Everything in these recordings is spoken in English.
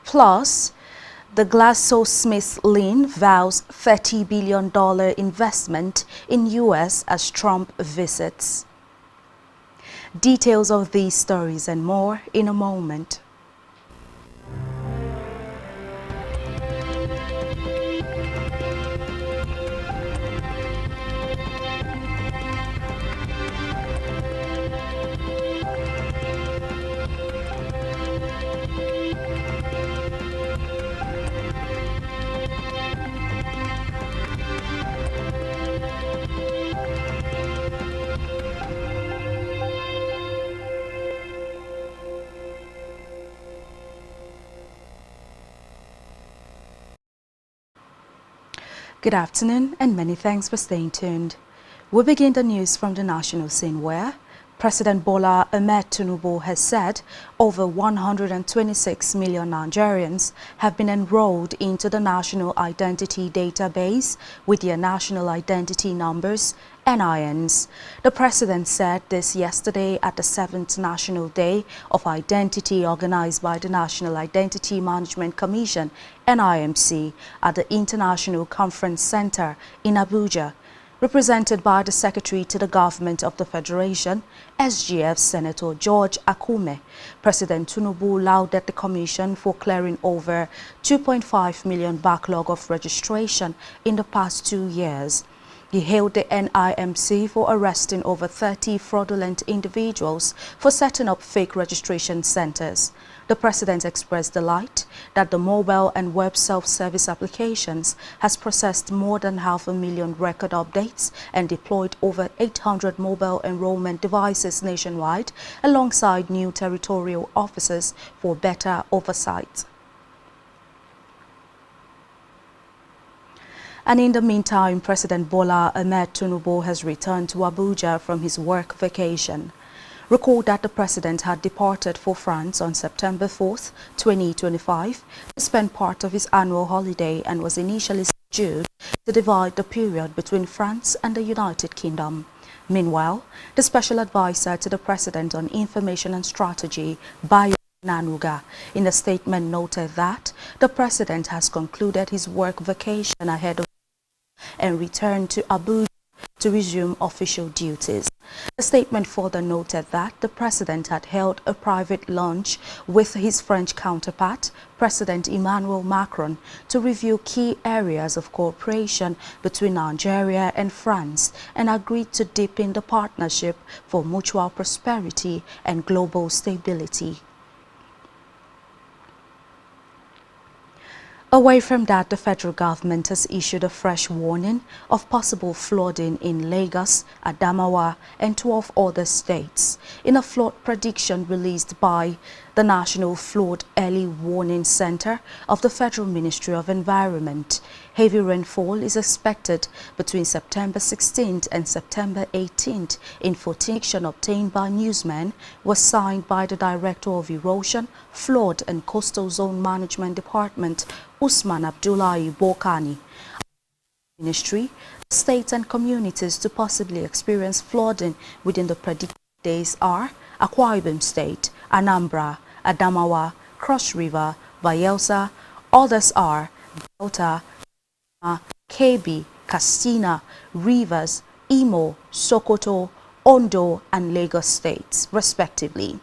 Plus, the GlaxoSmithKline vows $30 billion investment in U.S. as Trump visits. Details of these stories and more in a moment. Good afternoon and many thanks for staying tuned. We begin the news from the national scene where President Bola Ahmed Tinubu has said over 126 million Nigerians have been enrolled into the National Identity Database with their national identity numbers, NINs. The president said this yesterday at the 7th National Day of Identity organized by the National Identity Management Commission, NIMC, at the International Conference Center in Abuja. Represented by the Secretary to the Government of the Federation, SGF Senator George Akume, President Tinubu lauded the Commission for clearing over 2.5 million backlog of registration in the past 2 years. He hailed the NIMC for arresting over 30 fraudulent individuals for setting up fake registration centers. The president expressed delight that the mobile and web self-service applications has processed more than 500,000 record updates and deployed over 800 mobile enrollment devices nationwide alongside new territorial officers for better oversight. And in the meantime, President Bola Ahmed Tinubu has returned to Abuja from his work vacation. Recall that the president had departed for France on September 4th, 2025 to spend part of his annual holiday and was initially scheduled to divide the period between France and the United Kingdom. Meanwhile, the special advisor to the president on information and strategy, Bayo Nanuga, in a statement noted that the president has concluded his work vacation ahead of and returned to Abuja to resume official duties. The statement further noted that the president had held a private lunch with his French counterpart, President Emmanuel Macron, to review key areas of cooperation between Nigeria and France and agreed to deepen the partnership for mutual prosperity and global stability. Away from that, the federal government has issued a fresh warning of possible flooding in Lagos, Adamawa, and 12 other states. In a flood prediction released by the National Flood Early Warning Center of the Federal Ministry of Environment, heavy rainfall is expected between September 16th and September 18th. Information obtained by newsmen was signed by the Director of Erosion, Flood and Coastal Zone Management Department, Usman Abdullahi Bokani. Ministry, states and communities to possibly experience flooding within the predicted days are Akwa Ibom State, Anambra, Adamawa, Cross River, Bayelsa. Others are Delta, Kebbi, Katsina, Rivers, Imo, Sokoto, Ondo and Lagos states, respectively.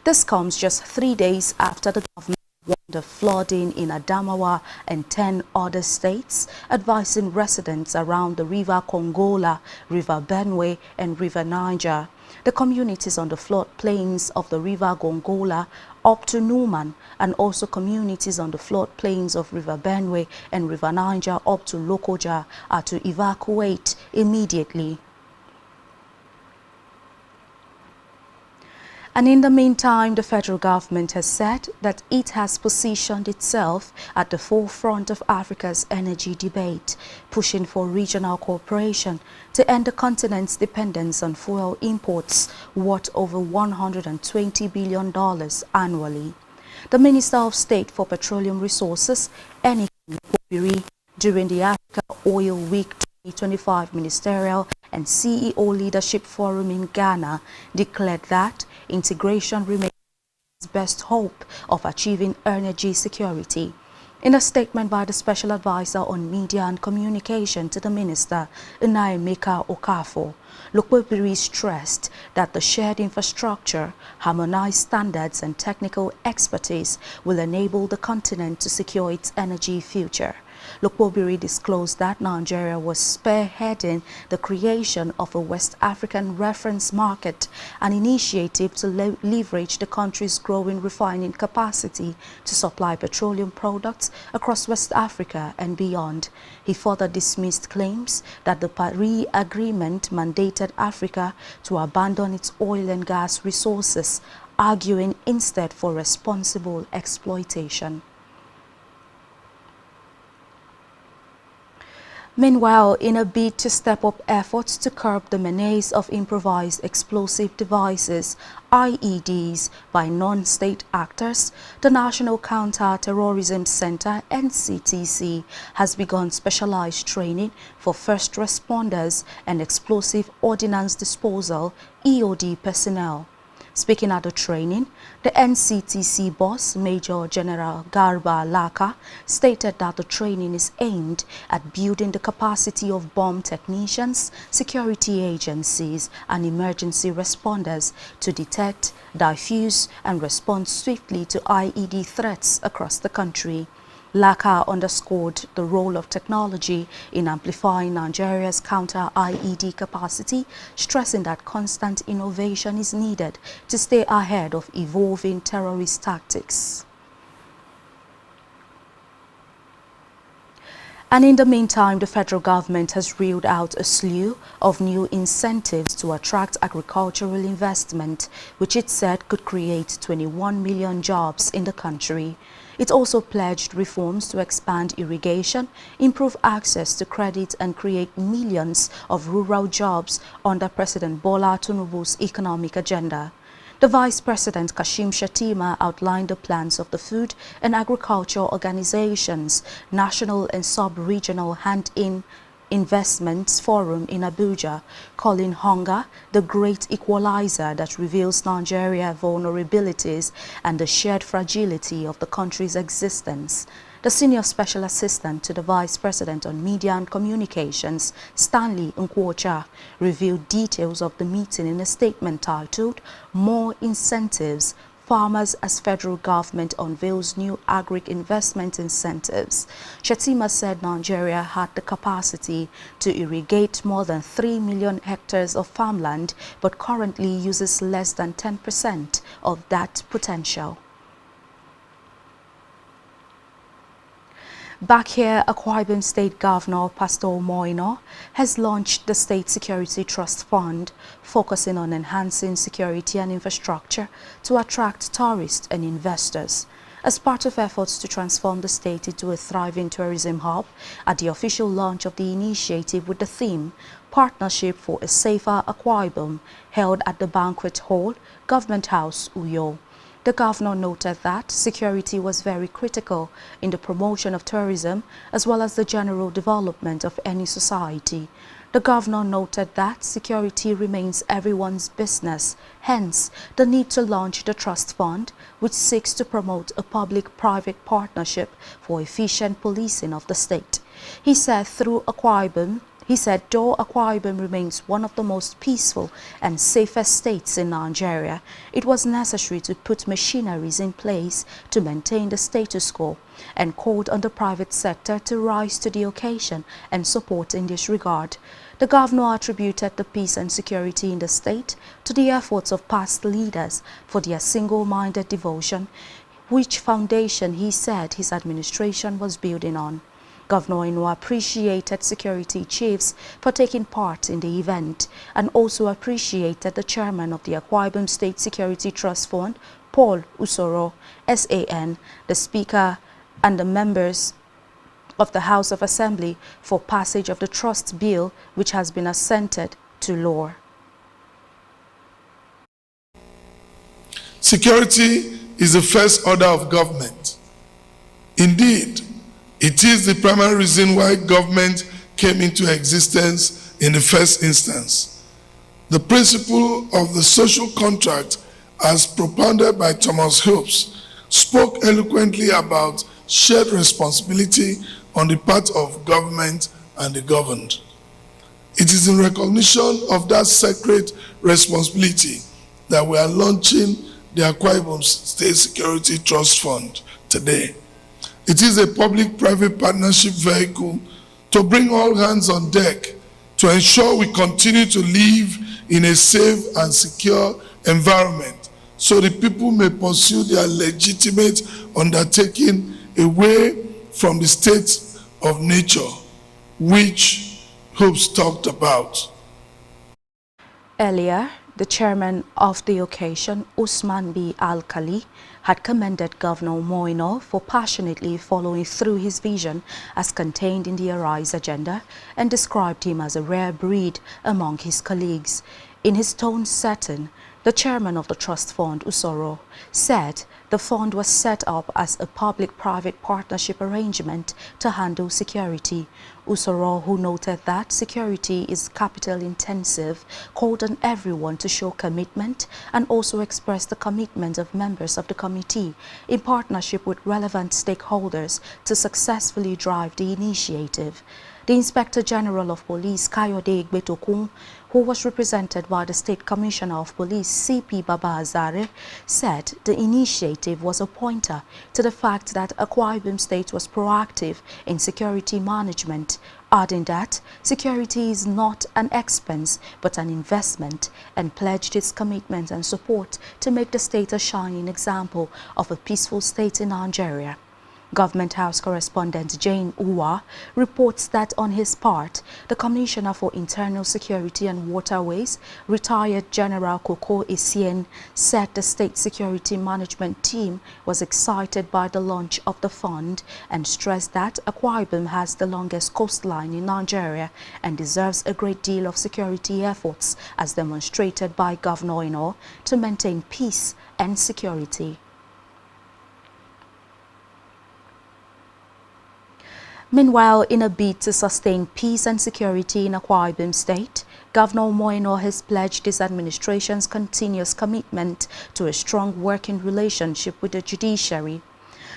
This comes just 3 days after the government warned of flooding in Adamawa and 10 other states, advising residents around the River Kongola, River Benue and River Niger. The communities on the floodplains of the River Gongola up to Numan and also communities on the floodplains of River Benue and River Niger up to Lokoja are to evacuate immediately. And in the meantime, the federal government has said that it has positioned itself at the forefront of Africa's energy debate, pushing for regional cooperation to end the continent's dependence on fuel imports worth over $120 billion annually. The Minister of State for Petroleum Resources, Eni Obiri, during the Africa Oil Week 2025 Ministerial and CEO Leadership Forum in Ghana, declared that integration remains best hope of achieving energy security. In a statement by the Special Advisor on Media and Communication to the Minister, Nnaemeka Okafor, Lokpebiri stressed that the shared infrastructure, harmonized standards and technical expertise will enable the continent to secure its energy future. Lokpebiri disclosed that Nigeria was spearheading the creation of a West African reference market, an initiative to leverage the country's growing refining capacity to supply petroleum products across West Africa and beyond. He further dismissed claims that the Paris Agreement mandated Africa to abandon its oil and gas resources, arguing instead for responsible exploitation. Meanwhile, in a bid to step up efforts to curb the menace of improvised explosive devices, IEDs, by non-state actors, the National Counter-Terrorism Center, NCTC, has begun specialized training for first responders and explosive ordnance disposal, EOD personnel. Speaking at the training, the NCTC boss, Major General Garba Laka, stated that the training is aimed at building the capacity of bomb technicians, security agencies, and emergency responders to detect, diffuse, and respond swiftly to IED threats across the country. Laka underscored the role of technology in amplifying Nigeria's counter-IED capacity, stressing that constant innovation is needed to stay ahead of evolving terrorist tactics. And in the meantime, the federal government has reeled out a slew of new incentives to attract agricultural investment, which it said could create 21 million jobs in the country. It also pledged reforms to expand irrigation, improve access to credit, and create millions of rural jobs under President Bola Tinubu's economic agenda. The Vice President Kashim Shettima outlined the plans of the Food and Agriculture Organization's National and Sub-Regional Hand-in Investments Forum in Abuja, calling hunger the great equalizer that reveals Nigeria's vulnerabilities and the shared fragility of the country's existence. The Senior Special Assistant to the Vice President on Media and Communications, Stanley Nkwocha, revealed details of the meeting in a statement titled "More Incentives, Farmers as Federal Government Unveils New Agri-Investment Incentives." Shettima said Nigeria had the capacity to irrigate more than 3 million hectares of farmland, but currently uses less than 10% of that potential. Back here, Akwa Ibom State Governor Pastor Moino has launched the State Security Trust Fund, focusing on enhancing security and infrastructure to attract tourists and investors. As part of efforts to transform the state into a thriving tourism hub, at the official launch of the initiative with the theme "Partnership for a Safer Akwa Ibom," held at the Banquet Hall, Government House, Uyo. The governor noted that security was very critical in the promotion of tourism as well as the general development of any society. The governor noted that security remains everyone's business, hence the need to launch the trust fund, which seeks to promote a public-private partnership for efficient policing of the state. He said though Akwa Ibom remains one of the most peaceful and safest states in Nigeria, it was necessary to put machineries in place to maintain the status quo, and called on the private sector to rise to the occasion and support in this regard. The governor attributed the peace and security in the state to the efforts of past leaders for their single-minded devotion, which foundation he said his administration was building on. Governor Ino appreciated security chiefs for taking part in the event and also appreciated the chairman of the Akwa Ibom State Security Trust Fund, Paul Usoro, SAN, the speaker and the members of the House of Assembly for passage of the trust bill, which has been assented to law. Security is the first order of government. Indeed, it is the primary reason why government came into existence in the first instance. The principle of the social contract as propounded by Thomas Hobbes, spoke eloquently about shared responsibility on the part of government and the governed. It is in recognition of that sacred responsibility that we are launching the Akwa Ibom State Security Trust Fund today. It is a public-private partnership vehicle to bring all hands on deck to ensure we continue to live in a safe and secure environment so the people may pursue their legitimate undertaking away from the state of nature, which Hobbes talked about. Earlier, the chairman of the occasion, Usman B. Al-Khali, had commended Governor Moino for passionately following through his vision as contained in the Arise agenda and described him as a rare breed among his colleagues. In his tone setting, the chairman of the trust fund, Usoro, said the fund was set up as a public-private partnership arrangement to handle security. Usoro, who noted that security is capital-intensive, called on everyone to show commitment and also expressed the commitment of members of the committee in partnership with relevant stakeholders to successfully drive the initiative. The Inspector General of Police, Kayode Igbetokun, who was represented by the State Commissioner of Police, CP Baba Azare, said the initiative was a pointer to the fact that Akwa Ibom State was proactive in security management, adding that security is not an expense but an investment, and pledged its commitment and support to make the state a shining example of a peaceful state in Nigeria. Government House correspondent Jane Uwa reports that on his part, the Commissioner for Internal Security and Waterways, retired General Koko Isien, said the state security management team was excited by the launch of the fund and stressed that Akwa Ibom has the longest coastline in Nigeria and deserves a great deal of security efforts as demonstrated by Governor Ino to maintain peace and security. Meanwhile, in a bid to sustain peace and security in Akwa Ibom State, Governor Moino has pledged his administration's continuous commitment to a strong working relationship with the judiciary.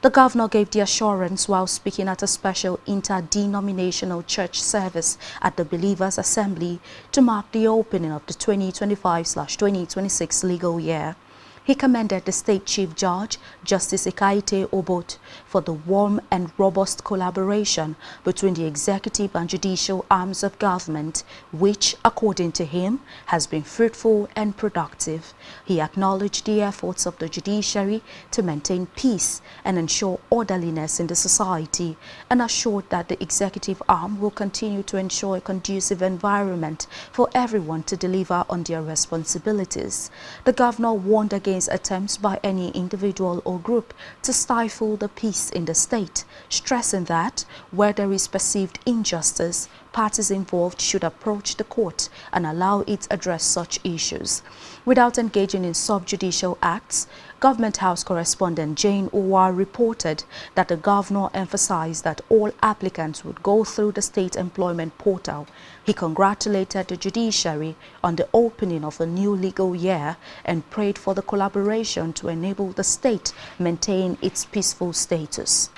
The governor gave the assurance while speaking at a special interdenominational church service at the Believers' Assembly to mark the opening of the 2025/2026 legal year. He commended the State Chief Judge, Justice Ekaite Obot, for the warm and robust collaboration between the executive and judicial arms of government, which, according to him, has been fruitful and productive. He acknowledged the efforts of the judiciary to maintain peace and ensure orderliness in the society, and assured that the executive arm will continue to ensure a conducive environment for everyone to deliver on their responsibilities. The governor warned against attempts by any individual or group to stifle the peace in the state, stressing that where there is perceived injustice, parties involved should approach the court and allow it to address such issues. Without engaging in subjudicial acts, Government House correspondent Jane Uwa reported that the governor emphasized that all applicants would go through the state employment portal. He congratulated the judiciary on the opening of a new legal year and prayed for the collaboration to enable the state maintain its peaceful status.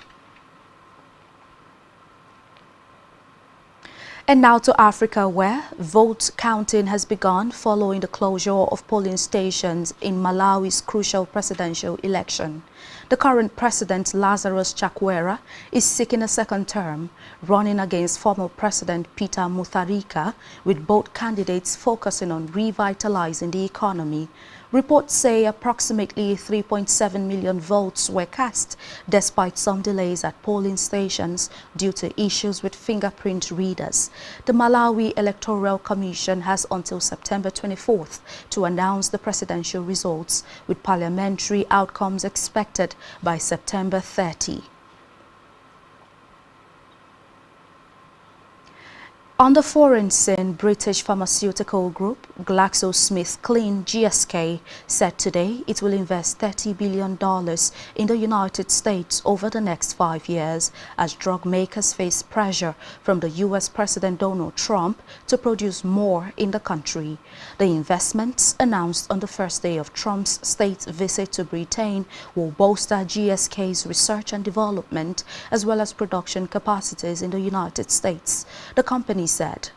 And now to Africa, where vote counting has begun following the closure of polling stations in Malawi's crucial presidential election. The current president, Lazarus Chakwera, is seeking a second term, running against former President Peter Mutharika, with both candidates focusing on revitalizing the economy. Reports say approximately 3.7 million votes were cast, despite some delays at polling stations due to issues with fingerprint readers. The Malawi Electoral Commission has until September 24th to announce the presidential results, with parliamentary outcomes expected by September 30. On the foreign scene, British pharmaceutical group GlaxoSmithKline (GSK) said today it will invest $30 billion in the United States over the next 5 years as drug makers face pressure from the U.S. President Donald Trump to produce more in the country. The investments, announced on the first day of Trump's state visit to Britain, will bolster GSK's research and development as well as production capacities in the United States, the company said.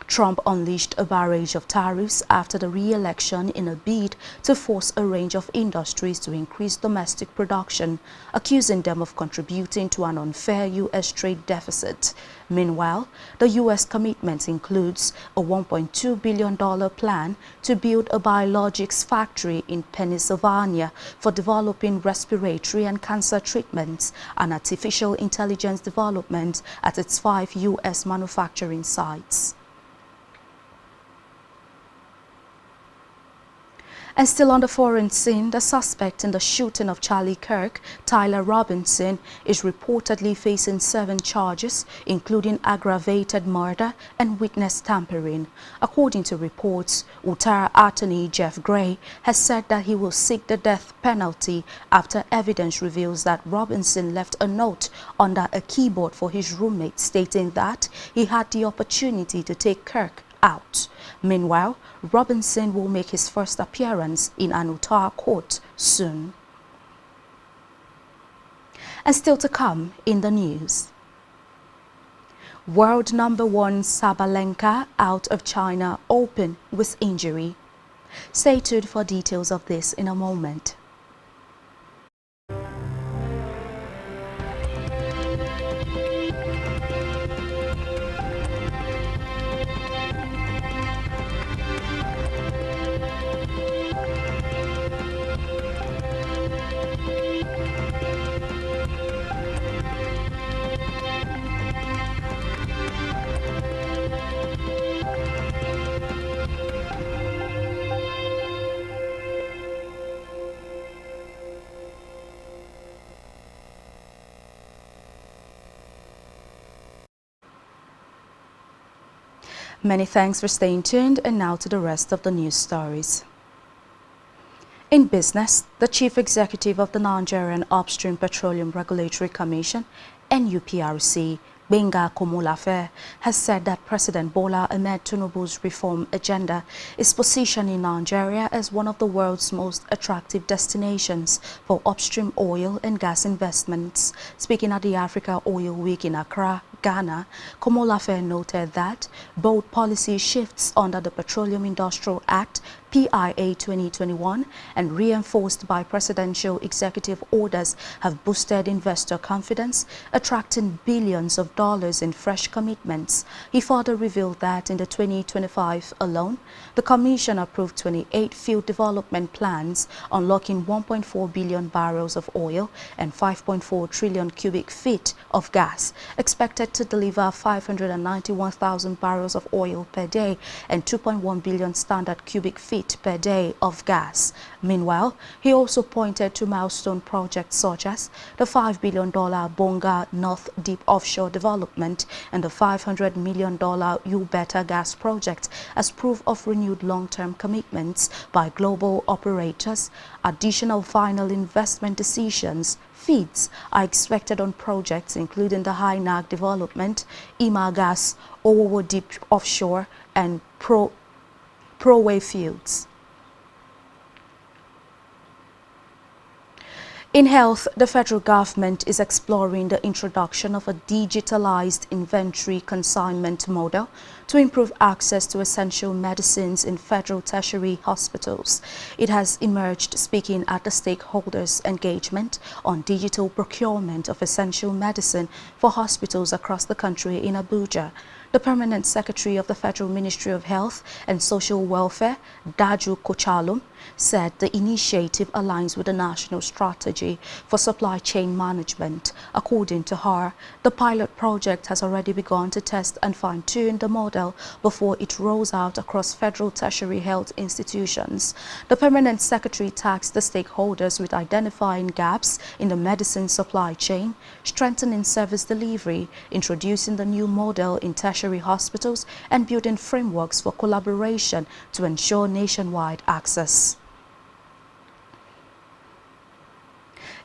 Trump unleashed a barrage of tariffs after the re-election in a bid to force a range of industries to increase domestic production, accusing them of contributing to an unfair U.S. trade deficit. Meanwhile, the U.S. commitment includes a $1.2 billion plan to build a biologics factory in Pennsylvania for developing respiratory and cancer treatments and artificial intelligence development at its 5 U.S. manufacturing sites. And still on the foreign scene, the suspect in the shooting of Charlie Kirk, Tyler Robinson, is reportedly facing 7 charges, including aggravated murder and witness tampering. According to reports, Utah Attorney Jeff Gray has said that he will seek the death penalty after evidence reveals that Robinson left a note under a keyboard for his roommate stating that he had the opportunity to take Kirk out. Meanwhile, Robinson will make his first appearance in an Utah court soon. And still to come in the news. World #1 Sabalenka out of China Open with injury. Stay tuned for details of this in a moment. Many thanks for staying tuned, and now to the rest of the news stories. In business, the Chief Executive of the Nigerian Upstream Petroleum Regulatory Commission, NUPRC, Gbenga Komolafe, has said that President Bola Ahmed Tinubu's reform agenda is positioning Nigeria as one of the world's most attractive destinations for upstream oil and gas investments. Speaking at the Africa Oil Week in Accra, Ghana, Komolafe noted that bold policy shifts under the Petroleum Industrial Act PIA 2021 and reinforced by presidential executive orders have boosted investor confidence, attracting billions of dollars in fresh commitments. He further revealed that in the 2025 alone, the Commission approved 28 field development plans, unlocking 1.4 billion barrels of oil and 5.4 trillion cubic feet of gas, expected to deliver 591,000 barrels of oil per day and 2.1 billion standard cubic feet per day of gas. Meanwhile, he also pointed to milestone projects such as the $5 billion Bonga North Deep Offshore Development and the $500 million U-Beta gas project as proof of renewed long-term commitments by global operators. Additional final investment decisions FEEDs are expected on projects including the High Nag Development, Ima Gas, Owowo Deep Offshore, and Proway Fields. In health, the federal government is exploring the introduction of a digitalized inventory consignment model to improve access to essential medicines in federal tertiary hospitals. It has emerged speaking at the stakeholders' engagement on digital procurement of essential medicine for hospitals across the country in Abuja. The Permanent Secretary of the Federal Ministry of Health and Social Welfare, Daju Kochalum, said the initiative aligns with the national strategy for supply chain management. According to her, the pilot project has already begun to test and fine-tune the model before it rolls out across federal tertiary health institutions. The permanent secretary tasked the stakeholders with identifying gaps in the medicine supply chain, strengthening service delivery, introducing the new model in tertiary hospitals, and building frameworks for collaboration to ensure nationwide access.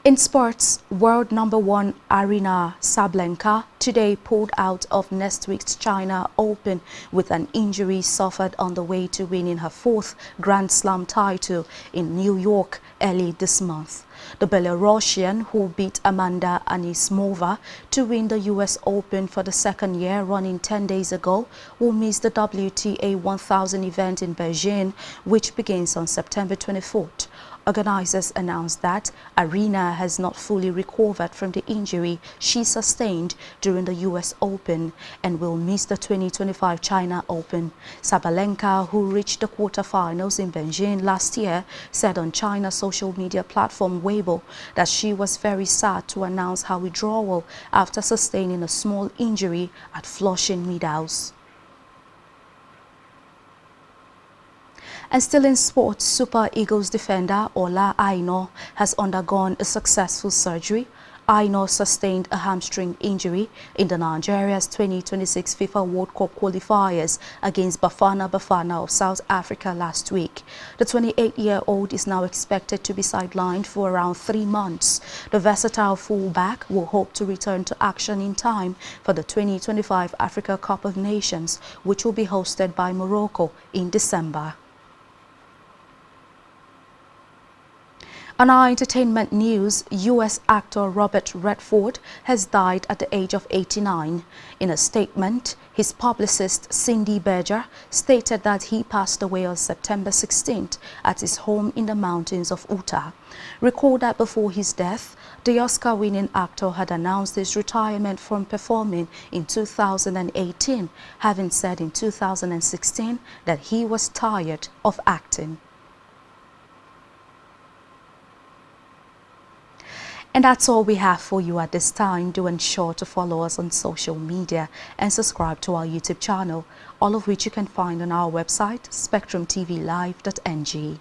In sports, world #1 Aryna Sabalenka today pulled out of next week's China Open with an injury suffered on the way to winning her 4th Grand Slam title in New York early this month. The Belarusian, who beat Amanda Anisimova to win the US Open for the second year running 10 days ago, will miss the WTA 1000 event in Beijing, which begins on September 24th. Organizers announced that Aryna has not fully recovered from the injury she sustained during the US Open and will miss the 2025 China Open. Sabalenka, who reached the quarterfinals in Beijing last year, said on China's social media platform Weibo that she was very sad to announce her withdrawal after sustaining a small injury at Flushing Meadows. And still in sports, Super Eagles defender Ola Aina has undergone a successful surgery. Aina sustained a hamstring injury in the Nigeria's 2026 FIFA World Cup qualifiers against Bafana Bafana of South Africa last week. The 28-year-old is now expected to be sidelined for around 3 months. The versatile fullback will hope to return to action in time for the 2025 Africa Cup of Nations, which will be hosted by Morocco in December. On our entertainment news, U.S. actor Robert Redford has died at the age of 89. In a statement, his publicist Cindy Berger stated that he passed away on September 16th at his home in the mountains of Utah. Recall that before his death, the Oscar-winning actor had announced his retirement from performing in 2018, having said in 2016 that he was tired of acting. And that's all we have for you at this time. Do ensure to follow us on social media and subscribe to our YouTube channel, all of which you can find on our website, spectrumtvlive.ng.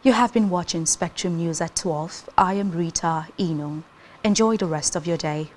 You have been watching Spectrum News at 12. I am Rita Inung. Enjoy the rest of your day.